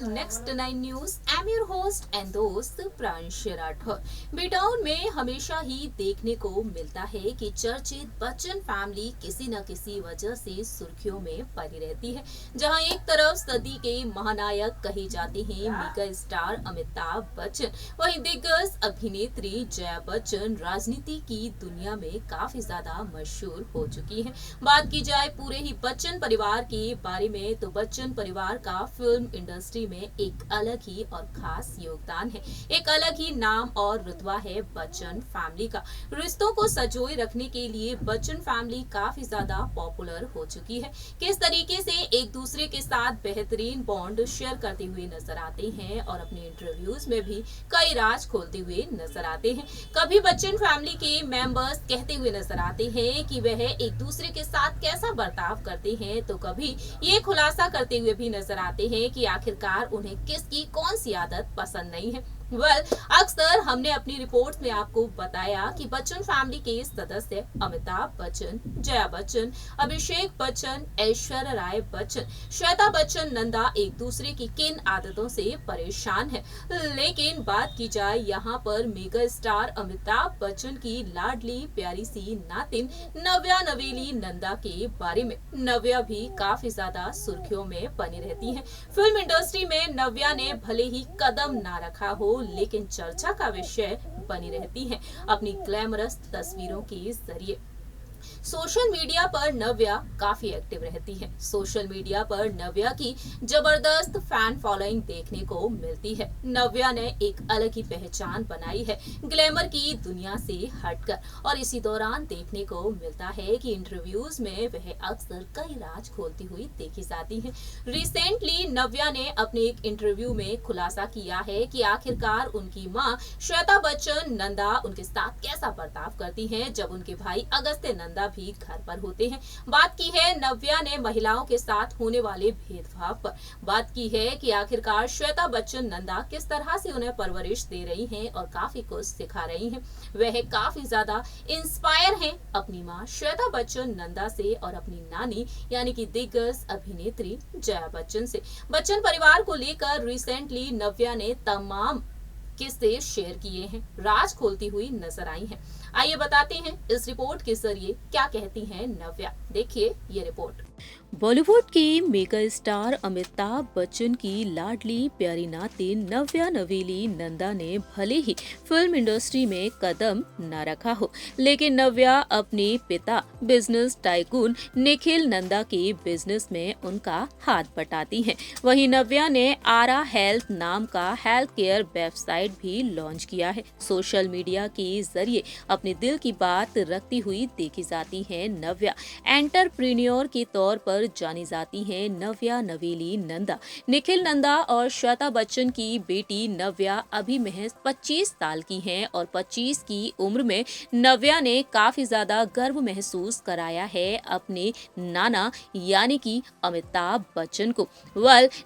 Next 9 news. I am your host and दोस्त Pranshu Rathore. B town में हमेशा ही देखने को मिलता है कि चर्चित बच्चन फैमिली किसी न किसी वजह से सुर्खियों में पड़ी रहती है। जहां एक तरफ सदी के महानायक कहे जाते हैं मेगा स्टार अमिताभ बच्चन, वहीं दिग्गज अभिनेत्री जया बच्चन राजनीति की दुनिया में काफी ज्यादा मशहूर हो चुकी है। बात की जाए पूरे ही बच्चन परिवार के बारे में तो बच्चन परिवार का फिल्म इंडस्ट्री में एक अलग ही और खास योगदान है। एक अलग ही नाम और रुतबा है बच्चन फैमिली का। रिश्तों को संजोए रखने के लिए बच्चन फैमिली काफी ज्यादा पॉपुलर हो चुकी है। किस तरीके से एक दूसरे के साथ बेहतरीन बॉन्ड शेयर करते हुए नजर आते हैं और अपने इंटरव्यूज में भी कई राज खोलते हुए नजर आते हैं। कभी बच्चन फैमिली के मेंबर्स कहते हुए नजर आते हैं कि वह एक दूसरे के साथ कैसा बर्ताव करते हैं, तो कभी ये खुलासा करते हुए भी नजर आते हैं कि आखिरकार उन्हें किसकी कौन सी आदत पसंद नहीं है। अक्सर हमने अपनी रिपोर्ट में आपको बताया कि बच्चन फैमिली के सदस्य अमिताभ बच्चन, जया बच्चन, अभिषेक बच्चन, ऐश्वर्या राय बच्चन, श्वेता बच्चन, नंदा एक दूसरे की किन आदतों से परेशान है। लेकिन बात की जाए यहाँ पर मेगा स्टार अमिताभ बच्चन की लाडली प्यारी सी नातिन नव्या नवेली नंदा के बारे में। नव्या भी काफी ज्यादा सुर्खियों में बनी रहती है। फिल्म इंडस्ट्री में नव्या ने भले ही कदम ना रखा हो, लेकिन चर्चा का विषय बनी रहती है अपनी ग्लैमरस तस्वीरों के जरिए। सोशल मीडिया पर नव्या काफी एक्टिव रहती है। सोशल मीडिया पर नव्या की जबरदस्त फैन फॉलोइंग देखने को मिलती है। नव्या ने एक अलग ही पहचान बनाई है ग्लैमर की दुनिया से हटकर, और इसी दौरान देखने को मिलता है कि इंटरव्यूज में वह अक्सर कई राज खोलती हुई देखी जाती है। रिसेंटली नव्या ने अपने एक इंटरव्यू में खुलासा किया है कि आखिरकार उनकी माँ श्वेता बच्चन नंदा उनके साथ कैसा बर्ताव करती है जब उनके भाई अगस्त्य नंदा भी घर पर होते हैं। बात की है नव्या ने महिलाओं के साथ होने वाले भेदभाव पर। बात की है कि आखिरकार श्वेता बच्चन नंदा किस तरह से उन्हें परवरिश दे रही हैं और काफी कुछ सिखा रही हैं। वह काफी ज्यादा इंस्पायर हैं अपनी माँ श्वेता बच्चन नंदा से और अपनी नानी यानी कि दिग्गज अभिनेत्री जया बच्चन से। बच्चन परिवार को लेकर रिसेंटली नव्या ने तमाम किस्से शेयर किए हैं, राज खोलती हुई नजर आई हैं। आइए बताते हैं इस रिपोर्ट के जरिए क्या कहती हैं नव्या। देखिए ये रिपोर्ट। बॉलीवुड के मेगा स्टार अमिताभ बच्चन की लाडली प्यारी नातिन नव्या नवेली नंदा ने भले ही फिल्म इंडस्ट्री में कदम न रखा हो, लेकिन नव्या अपने पिता बिजनेस टाइकून निखिल नंदा के बिजनेस में उनका हाथ बटाती हैं। वहीं नव्या ने आरा हेल्थ नाम का हेल्थ केयर वेबसाइट भी लॉन्च किया है। सोशल मीडिया के जरिए अपने दिल की बात रखती हुई देखी जाती है नव्या। एंटरप्रेन्योर के तौर पर जानी जाती हैं नव्या नवेली नंदा। निखिल नंदा और श्वेता बच्चन की बेटी नव्या अभी महज 25 साल की हैं और 25 की उम्र में नव्या ने काफी ज्यादा गर्व महसूस कराया है अपने नाना यानी कि अमिताभ बच्चन को।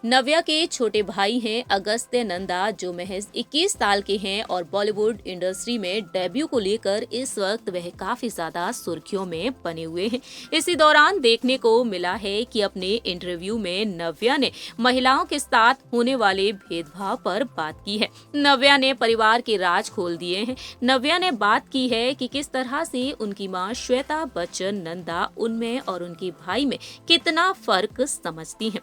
नव्या के छोटे भाई हैं अगस्त्य नंदा जो महज 21 साल के हैं और बॉलीवुड इंडस्ट्री में डेब्यू को लेकर इस वक्त वह काफी ज्यादा सुर्खियों में बने हुए हैं। इसी दौरान देखने को मिला है कि अपने इंटरव्यू में नव्या ने महिलाओं के साथ होने वाले भेदभाव पर बात की है। नव्या ने परिवार के राज खोल दिए हैं। नव्या ने बात की है कि किस तरह से उनकी मां श्वेता बच्चन नंदा उनमें और उनके भाई में कितना फर्क समझती हैं।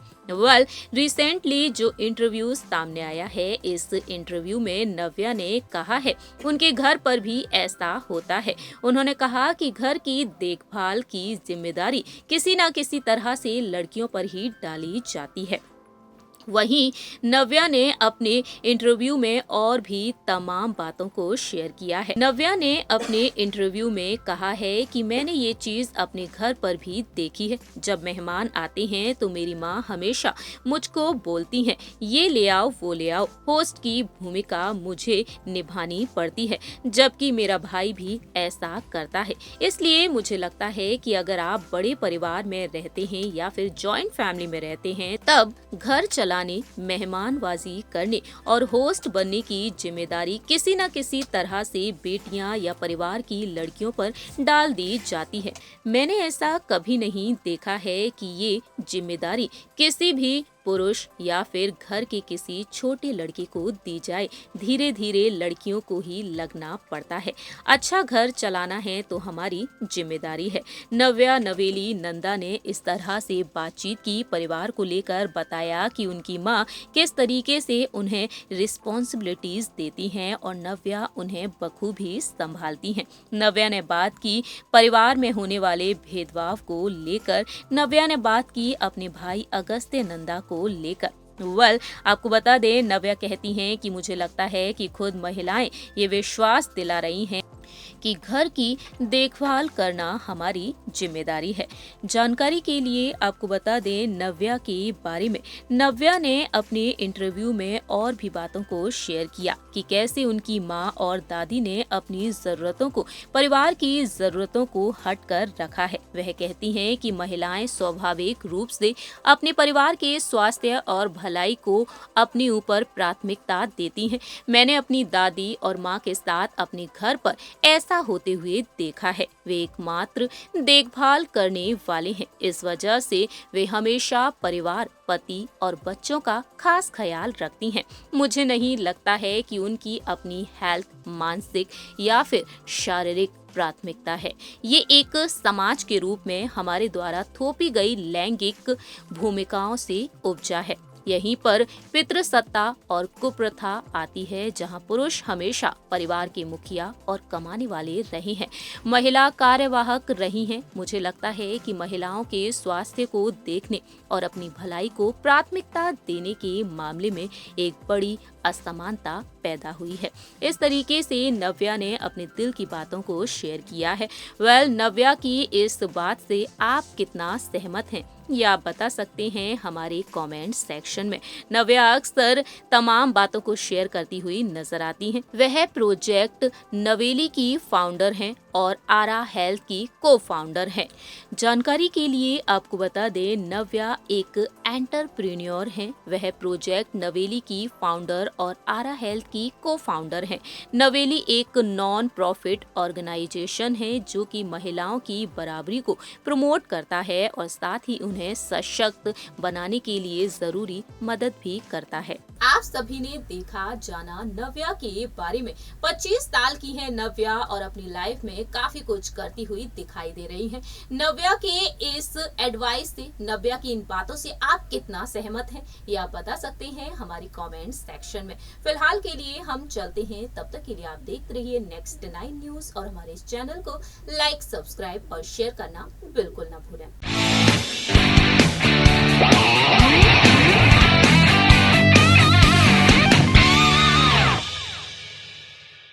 रिसेंटली जो इंटरव्यू सामने आया है, इस इंटरव्यू में नव्या ने कहा है उनके घर पर भी ऐसा होता है। उन्होंने कहा कि घर की देखभाल की जिम्मेदारी किसी न किसी तरह से लड़कियों पर ही डाली जाती है। वहीं नव्या ने अपने इंटरव्यू में और भी तमाम बातों को शेयर किया है। नव्या ने अपने इंटरव्यू में कहा है कि मैंने ये चीज अपने घर पर भी देखी है। जब मेहमान आते हैं तो मेरी माँ हमेशा मुझको बोलती हैं, ये ले आओ वो ले आओ। होस्ट की भूमिका मुझे निभानी पड़ती है, जबकि मेरा भाई भी ऐसा करता है। इसलिए मुझे लगता है कि अगर आप बड़े परिवार में रहते हैं या फिर जॉइंट फैमिली में रहते हैं, तब घर चलाने, मेहमानबाजी करने और होस्ट बनने की जिम्मेदारी किसी न किसी तरह से बेटियां या परिवार की लड़कियों पर डाल दी जाती है। मैंने ऐसा कभी नहीं देखा है कि ये जिम्मेदारी किसी भी पुरुष या फिर घर के किसी छोटे लड़के को दी जाए। धीरे धीरे लड़कियों को ही लगना पड़ता है अच्छा घर चलाना है तो हमारी जिम्मेदारी है। नव्या नवेली नंदा ने इस तरह से बातचीत की, परिवार को लेकर बताया कि उनकी माँ किस तरीके से उन्हें रिस्पॉन्सिबिलिटीज देती हैं और नव्या उन्हें बखूबी संभालती हैं। नव्या ने बात की परिवार में होने वाले भेदभाव को लेकर। नव्या ने बात की अपने भाई अगस्त्य नंदा को लेकर। आपको बता दें, नव्या कहती हैं कि मुझे लगता है कि खुद महिलाएं ये विश्वास दिला रही हैं कि घर की देखभाल करना हमारी जिम्मेदारी है। जानकारी के लिए आपको बता दें नव्या के बारे में। नव्या ने अपने इंटरव्यू में और भी बातों को शेयर किया कि कैसे उनकी माँ और दादी ने अपनी जरूरतों को परिवार की जरूरतों को हटकर रखा है। वह कहती हैं कि महिलाएं स्वाभाविक रूप से अपने परिवार के स्वास्थ्य और भलाई को अपने ऊपर प्राथमिकता देती हैं। मैंने अपनी दादी और माँ के साथ अपने घर पर ऐसा होते हुए देखा है। वे एकमात्र देखभाल करने वाले हैं। इस वजह से वे हमेशा परिवार, पति और बच्चों का खास ख्याल रखती हैं। मुझे नहीं लगता है कि उनकी अपनी हेल्थ मानसिक या फिर शारीरिक प्राथमिकता है। ये एक समाज के रूप में हमारे द्वारा थोपी गई लैंगिक भूमिकाओं से उपजा है। यहीं पर पितृसत्ता और कुप्रथा आती है, जहां पुरुष हमेशा परिवार के मुखिया और कमाने वाले रहे हैं, महिला कार्यवाहक रही हैं। मुझे लगता है कि महिलाओं के स्वास्थ्य को देखने और अपनी भलाई को प्राथमिकता देने के मामले में एक बड़ी असमानता पैदा हुई है। इस तरीके से नव्या ने अपने दिल की बातों को शेयर किया है। नव्या की इस बात से आप कितना सहमत हैं ये आप बता सकते हैं हमारे कमेंट सेक्शन में। नव्या अक्सर तमाम बातों को शेयर करती हुई नजर आती हैं। वह प्रोजेक्ट नवेली की फाउंडर हैं और आरा हेल्थ की को फाउंडर हैं। जानकारी के लिए आपको बता दें नव्या एक एंटरप्रेन्योर हैं। वह प्रोजेक्ट नवेली की फाउंडर और आरा हेल्थ की को फाउंडर हैं। नवेली एक नॉन प्रॉफिट ऑर्गेनाइजेशन है जो कि महिलाओं की बराबरी को प्रमोट करता है और साथ ही उन्हें सशक्त बनाने के लिए जरूरी मदद भी करता है। आप सभी ने देखा जाना नव्या के बारे में। 25 साल की है नव्या और अपनी लाइफ में काफी कुछ करती हुई दिखाई दे रही है। नव्या के इस एडवाइस से, नव्या की इन बातों से आप कितना सहमत हैं ये आप बता सकते हैं हमारी कमेंट सेक्शन में। फिलहाल के लिए हम चलते हैं, तब तक के लिए आप देखते रहिए नेक्स्ट 9 न्यूज और हमारे इस चैनल को लाइक, सब्सक्राइब और शेयर करना बिल्कुल न भूलें।